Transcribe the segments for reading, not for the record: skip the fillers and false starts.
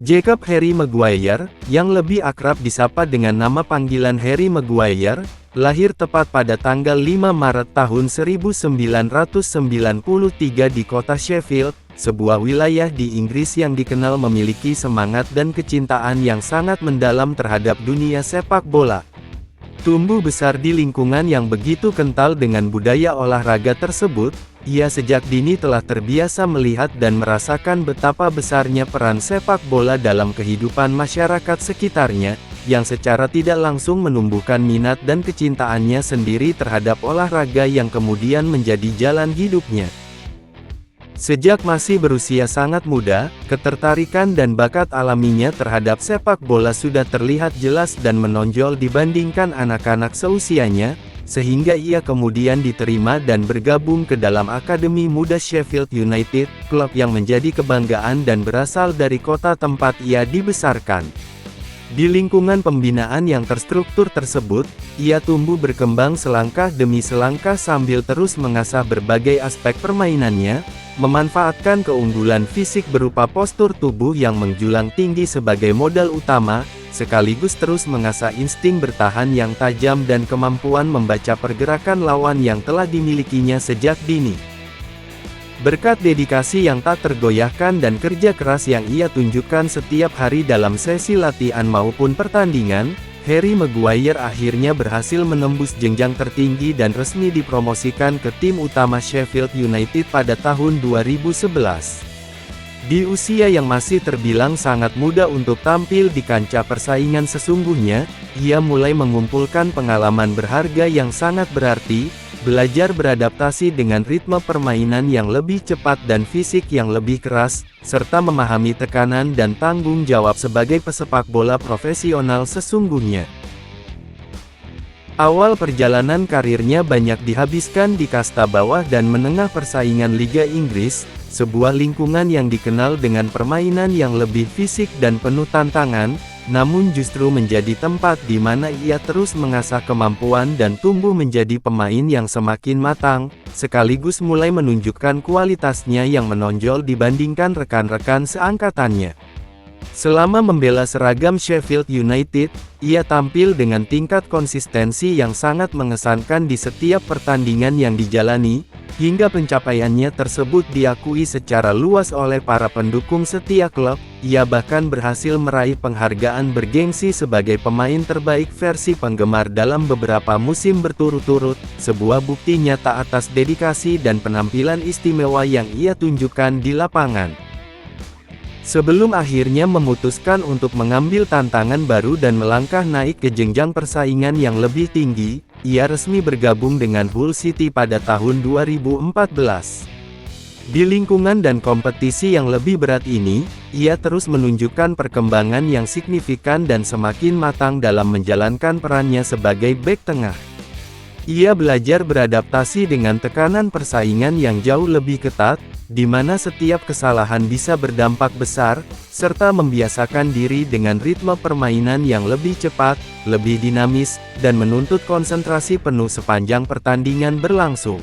Jacob Harry Maguire, yang lebih akrab disapa dengan nama panggilan Harry Maguire, lahir tepat pada tanggal 5 Maret tahun 1993 di kota Sheffield, sebuah wilayah di Inggris yang dikenal memiliki semangat dan kecintaan yang sangat mendalam terhadap dunia sepak bola. Tumbuh besar di lingkungan yang begitu kental dengan budaya olahraga tersebut, ia sejak dini telah terbiasa melihat dan merasakan betapa besarnya peran sepak bola dalam kehidupan masyarakat sekitarnya, yang secara tidak langsung menumbuhkan minat dan kecintaannya sendiri terhadap olahraga yang kemudian menjadi jalan hidupnya. Sejak masih berusia sangat muda, ketertarikan dan bakat alaminya terhadap sepak bola sudah terlihat jelas dan menonjol dibandingkan anak-anak seusianya, sehingga ia kemudian diterima dan bergabung ke dalam Akademi Muda Sheffield United, klub yang menjadi kebanggaan dan berasal dari kota tempat ia dibesarkan. Di lingkungan pembinaan yang terstruktur tersebut, ia tumbuh berkembang selangkah demi selangkah sambil terus mengasah berbagai aspek permainannya, memanfaatkan keunggulan fisik berupa postur tubuh yang menjulang tinggi sebagai modal utama, sekaligus terus mengasah insting bertahan yang tajam dan kemampuan membaca pergerakan lawan yang telah dimilikinya sejak dini. Berkat dedikasi yang tak tergoyahkan dan kerja keras yang ia tunjukkan setiap hari dalam sesi latihan maupun pertandingan, Harry Maguire akhirnya berhasil menembus jenjang tertinggi dan resmi dipromosikan ke tim utama Sheffield United pada tahun 2011. Di usia yang masih terbilang sangat muda untuk tampil di kancah persaingan sesungguhnya, ia mulai mengumpulkan pengalaman berharga yang sangat berarti, belajar beradaptasi dengan ritme permainan yang lebih cepat dan fisik yang lebih keras, serta memahami tekanan dan tanggung jawab sebagai pesepak bola profesional sesungguhnya. Awal perjalanan karirnya banyak dihabiskan di kasta bawah dan menengah persaingan Liga Inggris, sebuah lingkungan yang dikenal dengan permainan yang lebih fisik dan penuh tantangan, namun justru menjadi tempat di mana ia terus mengasah kemampuan dan tumbuh menjadi pemain yang semakin matang, sekaligus mulai menunjukkan kualitasnya yang menonjol dibandingkan rekan-rekan seangkatannya. Selama membela seragam Sheffield United, ia tampil dengan tingkat konsistensi yang sangat mengesankan di setiap pertandingan yang dijalani, hingga pencapaiannya tersebut diakui secara luas oleh para pendukung setia klub. Ia bahkan berhasil meraih penghargaan bergengsi sebagai pemain terbaik versi penggemar dalam beberapa musim berturut-turut, sebuah bukti nyata atas dedikasi dan penampilan istimewa yang ia tunjukkan di lapangan. Sebelum akhirnya memutuskan untuk mengambil tantangan baru dan melangkah naik ke jenjang persaingan yang lebih tinggi, ia resmi bergabung dengan Hull City pada tahun 2014. Di lingkungan dan kompetisi yang lebih berat ini, ia terus menunjukkan perkembangan yang signifikan dan semakin matang dalam menjalankan perannya sebagai bek tengah. Ia belajar beradaptasi dengan tekanan persaingan yang jauh lebih ketat, di mana setiap kesalahan bisa berdampak besar, serta membiasakan diri dengan ritme permainan yang lebih cepat, lebih dinamis, dan menuntut konsentrasi penuh sepanjang pertandingan berlangsung.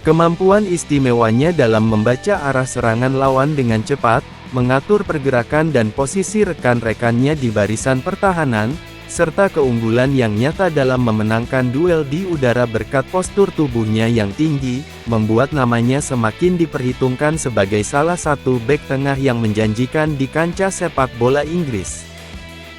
Kemampuan istimewanya dalam membaca arah serangan lawan dengan cepat, mengatur pergerakan dan posisi rekan-rekannya di barisan pertahanan, serta keunggulan yang nyata dalam memenangkan duel di udara berkat postur tubuhnya yang tinggi, membuat namanya semakin diperhitungkan sebagai salah satu bek tengah yang menjanjikan di kancah sepak bola Inggris.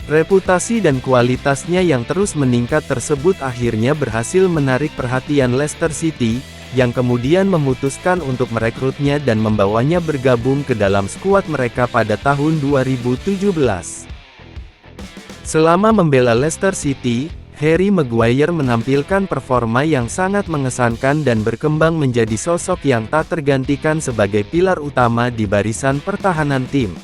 Reputasi dan kualitasnya yang terus meningkat tersebut akhirnya berhasil menarik perhatian Leicester City, yang kemudian memutuskan untuk merekrutnya dan membawanya bergabung ke dalam skuad mereka pada tahun 2017. Selama membela Leicester City, Harry Maguire menampilkan performa yang sangat mengesankan dan berkembang menjadi sosok yang tak tergantikan sebagai pilar utama di barisan pertahanan tim.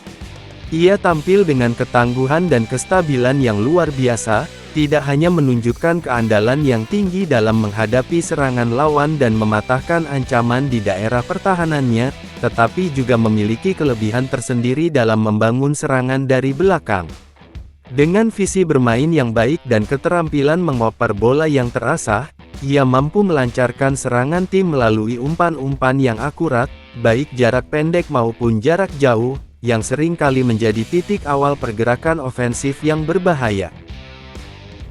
Ia tampil dengan ketangguhan dan kestabilan yang luar biasa, tidak hanya menunjukkan keandalan yang tinggi dalam menghadapi serangan lawan dan mematahkan ancaman di daerah pertahanannya, tetapi juga memiliki kelebihan tersendiri dalam membangun serangan dari belakang. Dengan visi bermain yang baik dan keterampilan mengoper bola yang terasah, ia mampu melancarkan serangan tim melalui umpan-umpan yang akurat, baik jarak pendek maupun jarak jauh, yang sering kali menjadi titik awal pergerakan ofensif yang berbahaya.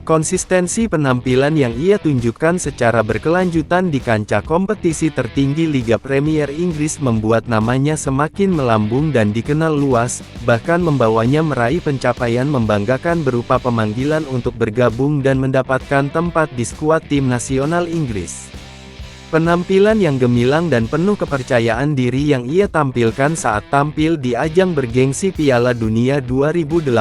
Konsistensi penampilan yang ia tunjukkan secara berkelanjutan di kancah kompetisi tertinggi Liga Premier Inggris membuat namanya semakin melambung dan dikenal luas, bahkan membawanya meraih pencapaian membanggakan berupa pemanggilan untuk bergabung dan mendapatkan tempat di skuad tim nasional Inggris. Penampilan yang gemilang dan penuh kepercayaan diri yang ia tampilkan saat tampil di ajang bergengsi Piala Dunia 2018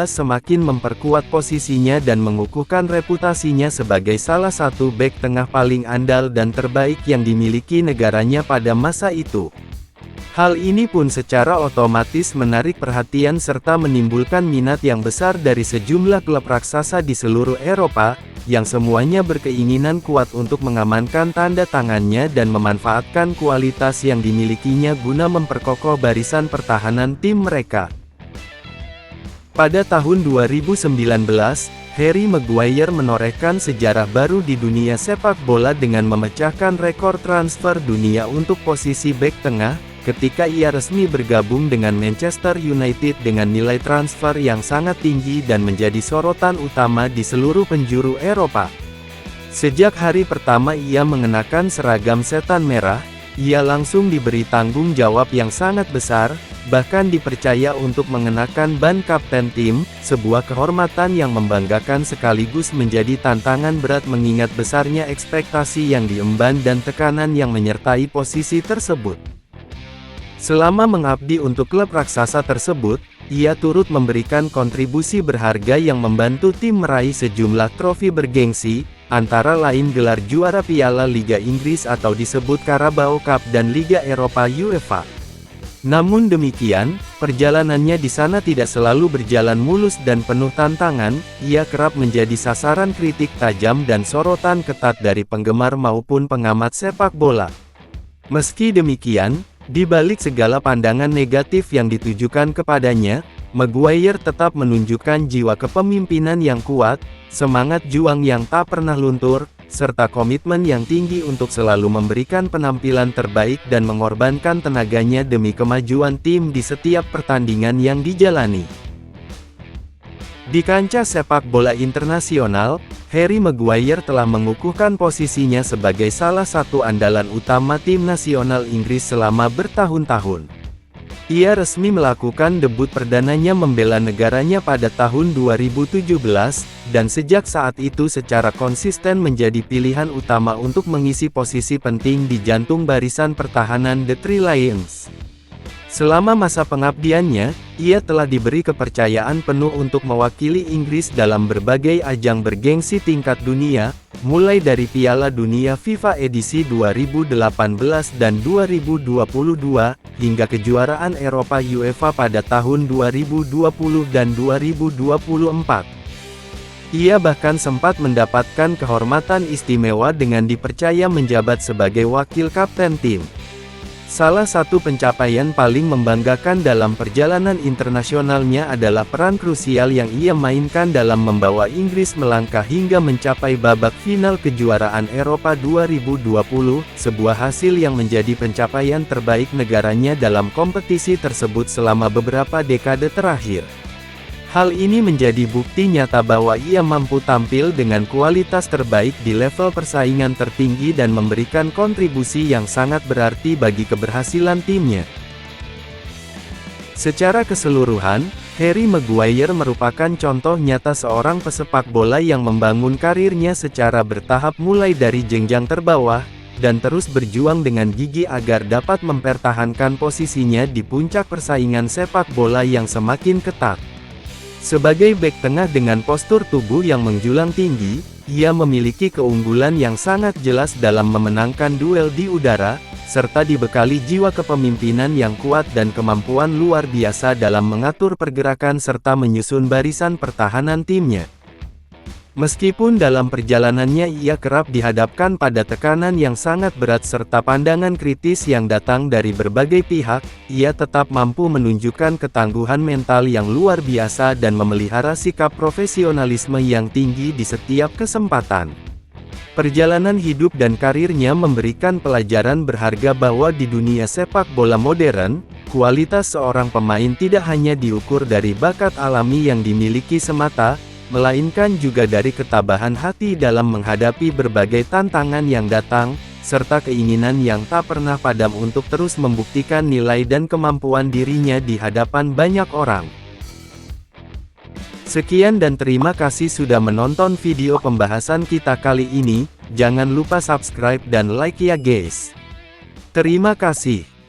semakin memperkuat posisinya dan mengukuhkan reputasinya sebagai salah satu bek tengah paling andal dan terbaik yang dimiliki negaranya pada masa itu. Hal ini pun secara otomatis menarik perhatian serta menimbulkan minat yang besar dari sejumlah klub raksasa di seluruh Eropa, yang semuanya berkeinginan kuat untuk mengamankan tanda tangannya dan memanfaatkan kualitas yang dimilikinya guna memperkokoh barisan pertahanan tim mereka. Pada tahun 2019, Harry Maguire menorehkan sejarah baru di dunia sepak bola dengan memecahkan rekor transfer dunia untuk posisi bek tengah, ketika ia resmi bergabung dengan Manchester United dengan nilai transfer yang sangat tinggi dan menjadi sorotan utama di seluruh penjuru Eropa. Sejak hari pertama ia mengenakan seragam setan merah, ia langsung diberi tanggung jawab yang sangat besar, bahkan dipercaya untuk mengenakan ban kapten tim, sebuah kehormatan yang membanggakan sekaligus menjadi tantangan berat mengingat besarnya ekspektasi yang diemban dan tekanan yang menyertai posisi tersebut. Selama mengabdi untuk klub raksasa tersebut, ia turut memberikan kontribusi berharga yang membantu tim meraih sejumlah trofi bergengsi, antara lain gelar juara Piala Liga Inggris atau disebut Carabao Cup dan Liga Eropa UEFA. Namun demikian, perjalanannya di sana tidak selalu berjalan mulus dan penuh tantangan, ia kerap menjadi sasaran kritik tajam dan sorotan ketat dari penggemar maupun pengamat sepak bola. Meski demikian, di balik segala pandangan negatif yang ditujukan kepadanya, Maguire tetap menunjukkan jiwa kepemimpinan yang kuat, semangat juang yang tak pernah luntur, serta komitmen yang tinggi untuk selalu memberikan penampilan terbaik dan mengorbankan tenaganya demi kemajuan tim di setiap pertandingan yang dijalani. Di kancah sepak bola internasional, Harry Maguire telah mengukuhkan posisinya sebagai salah satu andalan utama tim nasional Inggris selama bertahun-tahun. Ia resmi melakukan debut perdananya membela negaranya pada tahun 2017, dan sejak saat itu secara konsisten menjadi pilihan utama untuk mengisi posisi penting di jantung barisan pertahanan The Three Lions. Selama masa pengabdiannya, ia telah diberi kepercayaan penuh untuk mewakili Inggris dalam berbagai ajang bergengsi tingkat dunia, mulai dari Piala Dunia FIFA edisi 2018 dan 2022, hingga kejuaraan Eropa UEFA pada tahun 2020 dan 2024. Ia bahkan sempat mendapatkan kehormatan istimewa dengan dipercaya menjabat sebagai wakil kapten tim. Salah satu pencapaian paling membanggakan dalam perjalanan internasionalnya adalah peran krusial yang ia mainkan dalam membawa Inggris melangkah hingga mencapai babak final kejuaraan Eropa 2020, sebuah hasil yang menjadi pencapaian terbaik negaranya dalam kompetisi tersebut selama beberapa dekade terakhir. Hal ini menjadi bukti nyata bahwa ia mampu tampil dengan kualitas terbaik di level persaingan tertinggi dan memberikan kontribusi yang sangat berarti bagi keberhasilan timnya. Secara keseluruhan, Harry Maguire merupakan contoh nyata seorang pesepak bola yang membangun karirnya secara bertahap mulai dari jenjang terbawah, dan terus berjuang dengan gigih agar dapat mempertahankan posisinya di puncak persaingan sepak bola yang semakin ketat. Sebagai bek tengah dengan postur tubuh yang menjulang tinggi, ia memiliki keunggulan yang sangat jelas dalam memenangkan duel di udara, serta dibekali jiwa kepemimpinan yang kuat dan kemampuan luar biasa dalam mengatur pergerakan serta menyusun barisan pertahanan timnya. Meskipun dalam perjalanannya ia kerap dihadapkan pada tekanan yang sangat berat serta pandangan kritis yang datang dari berbagai pihak, ia tetap mampu menunjukkan ketangguhan mental yang luar biasa dan memelihara sikap profesionalisme yang tinggi di setiap kesempatan. Perjalanan hidup dan karirnya memberikan pelajaran berharga bahwa di dunia sepak bola modern, kualitas seorang pemain tidak hanya diukur dari bakat alami yang dimiliki semata, melainkan juga dari ketabahan hati dalam menghadapi berbagai tantangan yang datang, serta keinginan yang tak pernah padam untuk terus membuktikan nilai dan kemampuan dirinya di hadapan banyak orang. Sekian dan terima kasih sudah menonton video pembahasan kita kali ini. Jangan lupa subscribe dan like ya guys. Terima kasih.